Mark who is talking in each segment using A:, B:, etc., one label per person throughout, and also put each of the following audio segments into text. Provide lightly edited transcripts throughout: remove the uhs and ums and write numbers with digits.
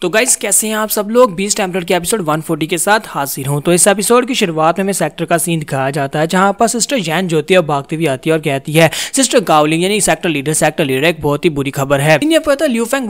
A: तो गाइस कैसे हैं आप सब लोग। बीस्ट टेम्पलर के एपिसोड 140 के साथ हाजिर हूं। तो इस एपिसोड की शुरुआत में हमें सेक्टर का सीन दिखाया जाता है जहां पर सिस्टर जैन जो होती है भागती हुई आती है और कहती है सिस्टर गावलिंग यानी सेक्टर लीडर एक बहुत ही बुरी खबर है। सीनियर ब्रदर ल्यूफेंग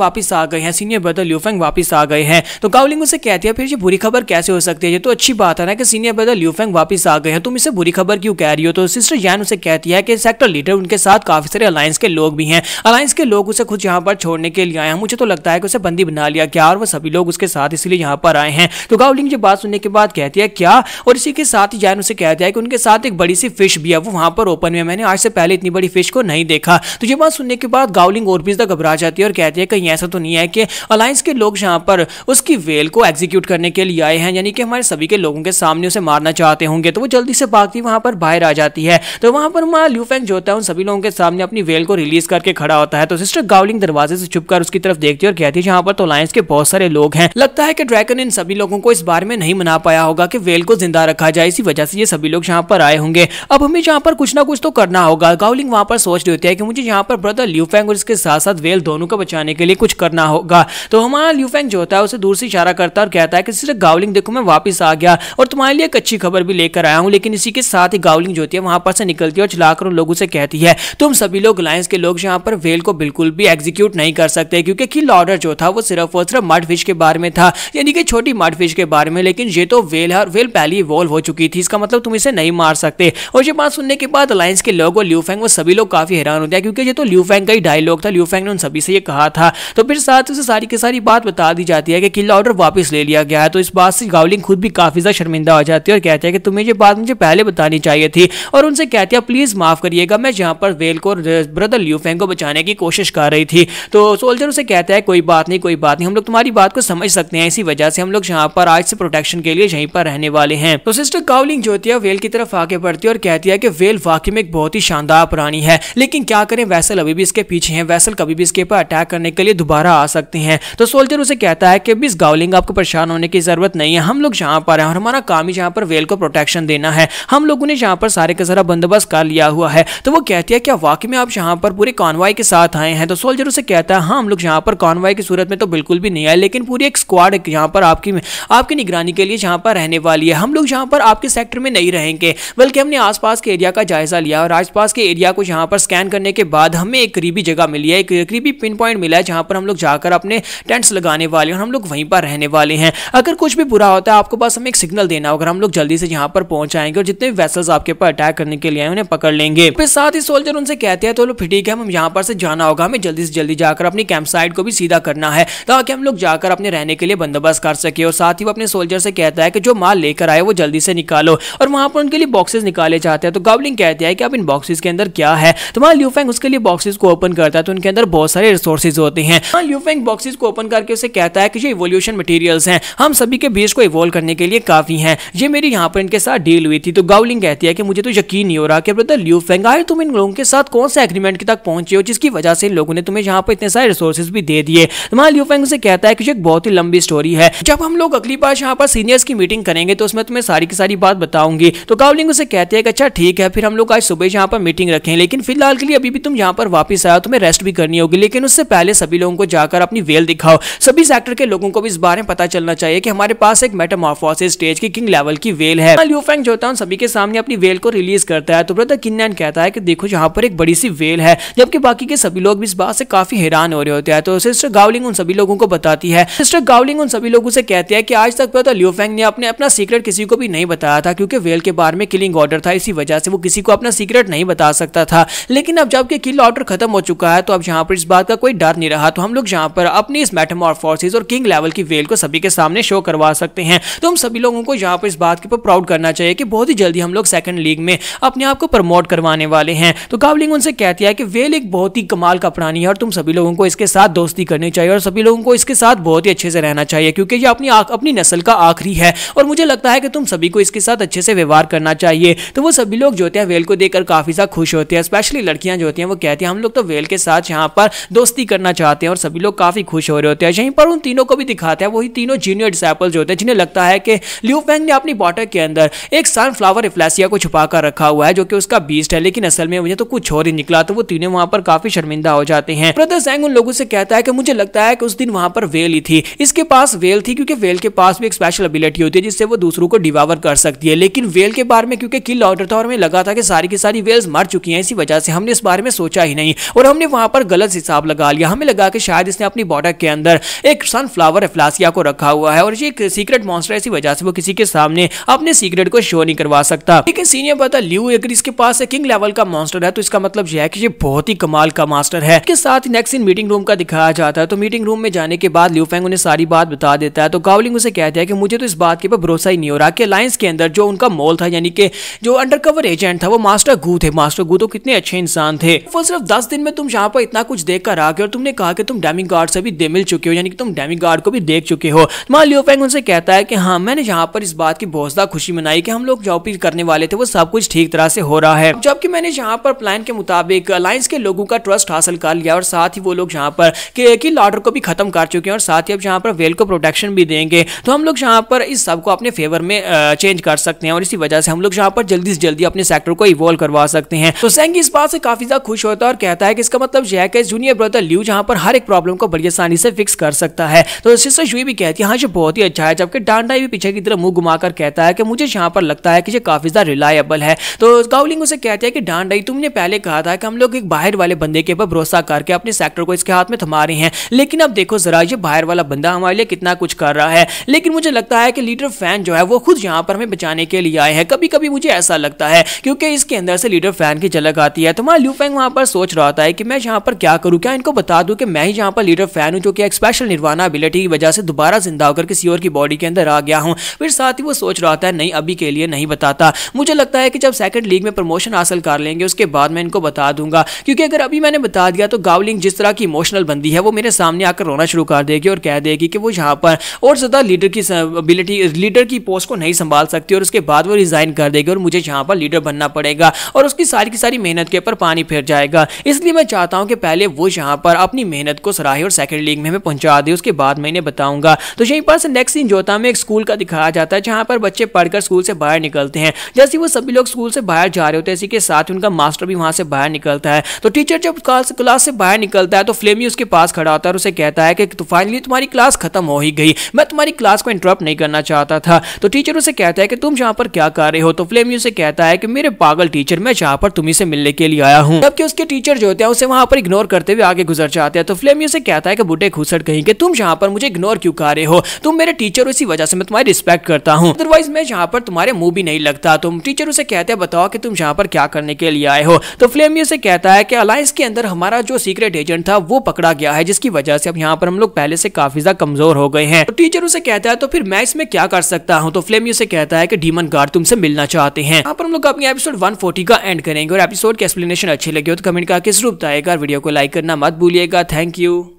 A: वापस आ गए हैं। तो गावलिंग उसे कहती है फिर ये बुरी खबर कैसे हो सकती है, ये तो अच्छी बात है ना कि सीनियर ब्रदर ल्यूफेंग वापस आ गए हैं, तुम इसे बुरी खबर क्यों कह रही हो। तो सिस्टर जैन उसे कहती है कि सेक्टर लीडर उनके साथ काफी सारे अलायंस के लोग भी हैं, अलायंस के लोग उसे खुद यहाँ पर छोड़ने के लिए आए हैं। मुझे तो लगता है कि उसे बंदी बना लिया गया और वो सभी लोग उसके साथ इसलिए यहाँ पर आए हैं। तो गावलिंग ये बात सुनने के बाद कहती है क्या, और इसी के साथ ही जैन उसे कहता है कि उनके साथ एक बड़ी सी फिश भी है, वो वहां पर ओपन में, मैंने आज से पहले इतनी बड़ी फिश को नहीं देखा। तो ये बात सुनने के बाद गावलिंग और भी ज्यादा घबरा जाती है और कहती है कहीं ऐसा तो नहीं है कि अलायंस के लोग यहाँ पर उसकी वेल को एग्जीक्यूट करने के लिए आए हैं, यानी कि हमारे सभी के लोगों के सामने उसे मारना चाहते होंगे। तो वो जल्दी से भागती वहां पर बाहर आ जाती है। तो वहां पर मां ल्यूफेंग जो होता है उन सभी लोगों के सामने अपनी वेल को रिलीज करके खड़ा होता है। तो सिस्टर गावलिंग दरवाजे से छुपकर उसकी तरफ देखती है और कहती है यहाँ पर तो अलायंस के बहुत सारे लोग हैं, लगता है कि ड्रैगन इन सभी लोगों को इस बारे में नहीं मना पाया होगा कि वेल को जिंदा रखा जाए, इसी वजह से ये सभी लोग यहाँ पर आए होंगे। अब हमें यहाँ पर कुछ ना कुछ तो करना होगा। गावलिंग वहां पर सोच रही होती है कि मुझे यहाँ पर ब्रदर ल्यूफेंग और इसके साथ साथ वेल दोनों को बचाने के लिए कुछ करना होगा। तो हमारा ल्यूफेंग जो होता है उसे दूर से इशारा करता है और कहता है कि सिर्फ गावलिंग देखो मैं वापस आ गया और तुम्हारे लिए एक अच्छी खबर भी लेकर आया हूँ। लेकिन इसी के साथ ही गावलिंग जो होती है वहां पर से निकलती है और चलाकर उन लोगों से कहती है तुम सभी लोग अलायंस के लोग यहाँ पर वेल को बिल्कुल भी एग्जीक्यूट नहीं कर सकते, क्योंकि किल ऑर्डर जो था वो सिर्फ और सिर्फ मड फिश के बारे में था, यानी कि छोटी मड फिश के बारे में, लेकिन ये तो वेल है और वेल पहले इवॉल्व हो चुकी थी, इसका मतलब तुम इसे नहीं मार सकते। और ये बात सुनने के बाद अलायंस के लोग और ल्यूफेंग वो सभी लोग काफी हैरान होते हैं, क्योंकि ये तो ल्यूफेंग का ही डायलॉग था, ल्यूफेंग ने उन सभी से ये कहा था। तो फिर साथ उसे सारी की सारी बात बता दी जाती है कि किल ऑर्डर वापस ले लिया गया है। तो इस बात से गावलिंग खुद भी काफी ज्यादा शर्मिंदा हो जाती है और कहती है कि तुम्हें ये बात मुझे पहले बतानी चाहिए थी, और उनसे कहती है प्लीज माफ करिएगा, मैं यहाँ पर वेल को ब्रदर ल्यूफेंग को बचाने की कोशिश कर रही थी। तो सोल्जर उसे कहता है कोई बात नहीं, हम लोग तुम्हारी बात को समझ सकते हैं, इसी वजह से हम लोग यहाँ पर आज से प्रोटेक्शन के लिए यहीं पर रहने वाले हैं। तो सिस्टर गावलिंग जो होती है वेल की तरफ आगे बढ़ती है और कहती है कि वेल वाकई में एक बहुत ही शानदार प्राणी है, लेकिन क्या करें वैसल अभी भी इसके पीछे हैं, वैसल कभी भी इसके ऊपर अटैक करने के लिए दोबारा आ सकते हैं। तो सोल्जर उसे कहता है कि मिस गावलिंग आपको परेशान होने की जरूरत नहीं है, हम लोग यहाँ पर हैं और हमारा काम ही यहाँ पर वेल को प्रोटेक्शन देना है, हम लोगों ने यहाँ पर सारे का सारा बंदोबस्त कर लिया हुआ है। तो वो कहती है क्या वाकई में आप यहाँ पर पूरे कॉन्वॉय के साथ आए हैं। तो सोल्जर उसे कहता है हाँ हम लोग यहाँ पर कॉन्वॉय की सूरत में तो बिल्कुल भी नहीं आए, लेकिन पूरी एक स्क्वाड यहाँ पर आपकी निगरानी के लिए यहाँ पर रहने वाली है। हम लोग यहाँ पर आपके सेक्टर में नहीं रहेंगे, बल्कि हमने आसपास के एरिया का जायजा लिया और आसपास के एरिया को यहाँ पर स्कैन करने के बाद हमें एक करीबी जगह मिली है, एक करीबी पिन पॉइंट मिला है जहाँ पर हम लोग जाकर अपने टेंट्स लगाने वाले हैं और हम लोग वहीं पर रहने वाले हैं। अगर कुछ भी बुरा होता है आपको बस हमें एक सिग्नल देना होगा, हम लोग जल्दी से यहाँ पर पहुंच आएंगे और जितने भी वेसल्स आपके ऊपर अटैक करने के लिए आए उन्हें पकड़ लेंगे। फिर साथ ही सोल्जर उनसे कहते हैं तो फिर ठीक है हम यहाँ पर से जाना होगा, हमें जल्दी से जल्दी जाकर अपनी कैंप साइट को भी सीधा करना है ताकि हम लोग जाकर अपने रहने के लिए बंदोबस्त कर सके। और साथ ही वो अपने सोल्जर से कहता है कि जो माल लेकर आए वो जल्दी से निकालो, और वहां पर उनके लिए बॉक्सेस निकाले जाते हैं। तो गावलिंग कहते हैं कि अब इन बॉक्सेस के अंदर क्या है। तो वहां ल्यूफेंग उसके लिए बॉक्सेस को ओपन करता है तो उनके अंदर बहुत सारे रिसोर्सेज होते हैं। ल्यूफेंग बॉक्सेस को ओपन करके उसे कहता है कि ये इवोल्यूशन मटेरियल्स हैं, हम सभी के बीज को इवॉल्व करने के लिए काफी हैं, ये मेरी यहाँ पर इनके साथ डील हुई थी। तो गावलिंग कहती है कि मुझे तो यकीन नहीं हो रहा कि ब्रदर ल्यूफेंग आए तुम इन लोगों के साथ कौन सा एग्रीमेंट तक पहुंचे हो जिसकी वजह से इन लोगों ने तुम्हें यहाँ पर इतने सारे रिसोर्सेज भी दे दिए। वहां ल्यूफेंग उसे कहता है कि एक बहुत ही लंबी स्टोरी है, जब हम लोग अगली बार यहाँ पर सीनियर्स की मीटिंग करेंगे तो उसमें तुम्हें सारी की सारी बात बताऊंगी। तो गावलिंग उसे कहते हैं कि अच्छा ठीक है फिर हम लोग आज सुबह यहाँ पर मीटिंग रखें, लेकिन फिलहाल के लिए अभी भी तुम यहाँ पर वापस आए तुम्हें रेस्ट भी करनी होगी, लेकिन उससे पहले सभी लोगों को जाकर अपनी वेल दिखाओ, सभी सेक्टर के लोगों को भी इस बारे में पता चलना चाहिए कि हमारे पास एक मेटामॉर्फोसिस स्टेज की किंग लेवल की वेल है। ल्यूफेंग जो होता है सभी के सामने अपनी वेल को रिलीज करता है। तो ब्रदर किन्नैन कहता है कि देखो यहाँ पर एक बड़ी सी वेल है, जबकि बाकी के सभी लोग भी इस बात से काफी हैरान हो रहे होते हैं। तो सिस्टर गावलिंग उन सभी लोगों को बताती है, सिस्टर गावलिंग उन सभी लोगों से कहती है कि आज तक ब्रदर ल्यूफेंग ने अपना सीक्रेट किसी को भी नहीं बताया था, क्योंकि वेल के बारे में किलिंग ऑर्डर था, इसी वजह से वो किसी को अपना सीक्रेट नहीं बता सकता था। लेकिन अब जबकि किल ऑर्डर खत्म हो चुका है तो अब यहाँ पर इस बात का कोई डर नहीं रहा, तो हम लोग यहाँ पर अपनी इस मेटामॉर्फोसिस और किंग लेवल की वेल को सभी के सामने शो करवा सकते हैं। तो हम सभी लोगों को यहाँ पर इस बात के ऊपर प्राउड करना चाहिए कि बहुत ही जल्दी हम लोग सेकंड लीग में अपने आप को प्रमोट करवाने वाले हैं। तो गावलिंग उनसे कहती है कि वेल एक बहुत ही कमाल का प्राणी है और तुम सभी लोगों को इसके साथ दोस्ती करनी चाहिए और सभी लोगों को इसके साथ बहुत ही अच्छे से रहना चाहिए, क्योंकि ये अपनी नस्ल का आखिरी है और मुझे लगता है कि तुम सभी को इसके साथ अच्छे से व्यवहार करना चाहिए। तो वो सभी लोग जो होते हैं वेल को देखकर काफी ज्यादा खुश होते हैं, स्पेशली लड़कियां जो होती हैं वो कहती हैं हम लोग तो वेल के साथ यहाँ पर दोस्ती करना चाहते हैं, और सभी लोग काफी खुश हो रहे होते हैं। यहीं पर उन तीनों को भी दिखाते हैं, वही तीनों जूनियर डिसिपल जो होते हैं जिन्हें लगता है कि ल्यूफेंग ने अपनी बॉटल के अंदर एक सनफ्लावर रिफ्लेसिया को छुपा कर रखा हुआ है जो कि उसका बीस्ट है, लेकिन असल में मुझे तो कुछ और ही निकला। तो वो तीनों वहां पर काफी शर्मिंदा हो जाते हैं। ब्रदर जैंग उन लोगों से कहता है कि मुझे लगता है कि उस दिन वहां पर वेल ही थी। इसके पास वेल थी क्योंकि वेल के पास भी एक स्पेशल एबिलिटी होती है जिससे वो दूसरों को डिवावर कर सकती है, लेकिन वेल के बारे में क्योंकि किल ऑर्डर था और हमें लगा था कि सारी की सारी वेल्स मर चुकी हैं, इसी वजह से हमने इस बारे में सोचा ही नहीं और हमने वहां पर गलत हिसाब लगा लिया। हमें लगा कि शायद इसने अपनी बॉर्डर के अंदर एक सनफ्लावर एफ्लासिया को रखा हुआ है और ये एक सीक्रेट मॉन्स्टर है, इसी वजह से वो किसी के सामने अपने सीक्रेट को शो नहीं करवा सकता। लेकिन सीनियर पता ल्यू अगर इसके पास किंग लेवल का मॉन्स्टर है तो इसका मतलब यह है कि ये बहुत ही कमाल का मास्टर है। इसके साथ नेक्स्ट इन मीटिंग रूम का दिखाया जाता है। तो मीटिंग रूम में जाने के बाद लियू फेंग उन्हें सारी बात बता देता है। तो गावलिंग उसे कहता है कि मुझे तो इस बात के ऊपर भरोसा ही नहीं हो रहा कि अलायंस के अंदर जो उनका मोल था, यानी कि जो अंडरकवर एजेंट था, वो मास्टर गू थे। मास्टर गू तो कितने अच्छे इंसान थे। वो सिर्फ 10 दिन में तुम यहाँ पर इतना कुछ देख कर आ गए और तुमने कहा कि तुम डेमिगार्ड से भी मिल चुके हो, यानी कि तुम डेमिगार्ड को भी देख चुके हो। लियू फेंग उनसे कहता है कि हाँ, मैंने यहाँ पर इस बात की बहुत ज्यादा खुशी मनाई कि हम लोग जो भी करने वाले थे वो सब कुछ ठीक तरह से हो रहा है, जबकि मैंने यहाँ पर प्लान के मुताबिक अलायंस के लोगों का ट्रस्ट हासिल कर लिया और साथ ही वो लोग यहाँ पर किल ऑर्डर को भी खत्म कर चुके हैं और साथ ही अब यहाँ पर वेल को प्रोटेक्शन भी देंगे। तो हम लोग यहाँ पर इस सब को अपने फेवर में चेंज कर सकते हैं और इसी वजह से हम लोग यहाँ पर जल्दी से जल्दी अपने सेक्टर को इवॉल्व करवा सकते हैं। तो सेंगी इस बात से काफी ज्यादा खुश होता है और कहता है कि इसका मतलब यह है कि जूनियर ब्रदर ल्यू यहाँ पर हर एक प्रॉब्लम को बड़ी आसानी से फिक्स कर सकता है। तो सिस्टर जुई भी कहती है हाँ, ये बहुत ही अच्छा है, जबकि डांडाई भी पीछे की तरफ मुंह घुमाकर कहता है कि मुझे यहाँ पर लगता है कि ये काफी ज्यादा रिलायबल है। तो गावलिंग उसे कहते हैं कि डांडाई, तुमने पहले कहा था कि हम लोग एक बाहर वाले बंदे के ऊपर भरोसा करके अपने सेक्टर को इसके हाथ में थमा रहे हैं, लेकिन अब देखो जरा ये बाहर वाला बंदा हमारे लिए कितना कुछ कर रहा है। लेकिन मुझे लगता है कि लीडर फैन जो है वो खुद यहाँ पर हमें बचाने के लिए आए हैं। कभी कभी मुझे ऐसा लगता है क्योंकि इसके अंदर से लीडर फैन की झलक आती है। तो लियू फेंग वहां पर सोच रहा था कि मैं यहाँ पर क्या करूँ, क्या इनको बता दूं कि मैं ही यहाँ पर लीडर फैन हूँ जो कि एक स्पेशल निर्वाणा एबिलिटी की वजह से दोबारा जिंदा होकर किसी और की बॉडी के अंदर आ गया हूँ। फिर साथ ही वो सोच रहा था नहीं, अभी के लिए नहीं बताता। मुझे लगता है कि जब सेकंड लीग में प्रमोशन हासिल कर लेंगे उसके बाद मैं इनको बता दूंगा, क्योंकि अगर अभी मैंने बता दिया तो गावलिंग जिस तरह की इमोशनल बंदी है वो मेरे सामने आकर रोना शुरू कर देगी और कह देगी कि वो यहाँ पर और ज्यादा लीडर की एबिलिटी, लीडर की पोस्ट को नहीं संभाल सकती और उसके बाद वो रिजाइन कर देगी और मुझे यहाँ पर लीडर बनना पड़ेगा और उसकी सारी की सारी मेहनत के ऊपर पानी फिर जाएगा। इसलिए मैं चाहता हूँ कि पहले वो यहाँ पर अपनी मेहनत को सराहे और सेकंड लीग में हमें पहुंचा दे, उसके बाद मैं इन्हें बताऊंगा। तो यहीं पर से नेक्स्ट सीन जोता में एक स्कूल का दिखाया जाता है जहाँ पर बच्चे पढ़कर स्कूल से बाहर निकलते हैं। जैसे वो सभी लोग स्कूल से बाहर जा रहे होते हैं, इसी के साथ उनका मास्टर भी वहां से बाहर निकलता है। तो टीचर जब क्लास से बाहर निकलता है तो फ्लेमी उसके पास खड़ा होता है और उसे कहता है कि फाइनली तुम्हारी क्लास खत्म हो ही गई, मैं तुम्हारी क्लास को इंटरप्ट नहीं करना चाहता था। तो टीचर उसे कहता है कि तुम यहाँ पर क्या कर रहे हो। तो फ्लेमी उसे कहता है कि मेरे पागल टीचर, मैं यहाँ पर तुम्ही से मिलने के लिए आया हूँ। जबकि उसके टीचर जो होते हैं उसे वहां पर इग्नोर करते हुए आगे गुजर जाते हैं। तो फ्लेमी उसे कहता है कि बुड्ढे खुसट कहीं कि तुम यहाँ पर मुझे इग्नोर क्यों कर रहे हो, तुम मेरे टीचर हो, इसी वजह से मैं तुम्हारी रिस्पेक्ट करता हूँ, अदरवाइज मैं यहाँ पर तुम्हारे मुंह भी नहीं लगता। तुम टीचर उसे कहते हैं बताओ कि तुम यहाँ पर क्या करने के लिए आए हो। तो फ्लेमी उसे कहता है कि अलायंस के अंदर हमारा जो सीक्रेट एजेंट था वो पकड़ा गया है, जिसकी वजह से अब यहाँ पर हम लोग पहले से काफी ज्यादा कमजोर हो गए हैं। तो टीचर उसे कहता है तो फिर मैं इसमें क्या कर सकता हूँ। तो फ्लेमी उसे कहता है कि डीमन गार्ड तुमसे मिलना चाहते हैं। यहाँ पर हम लोग अपनी एपिसोड 140 का एंड करेंगे और एपिसोड की एक्सप्लेनेशन अच्छी लगी हो तो कमेंट करके जरूर बताइएगा। वीडियो को लाइक करना मत भूलिएगा। Thank you.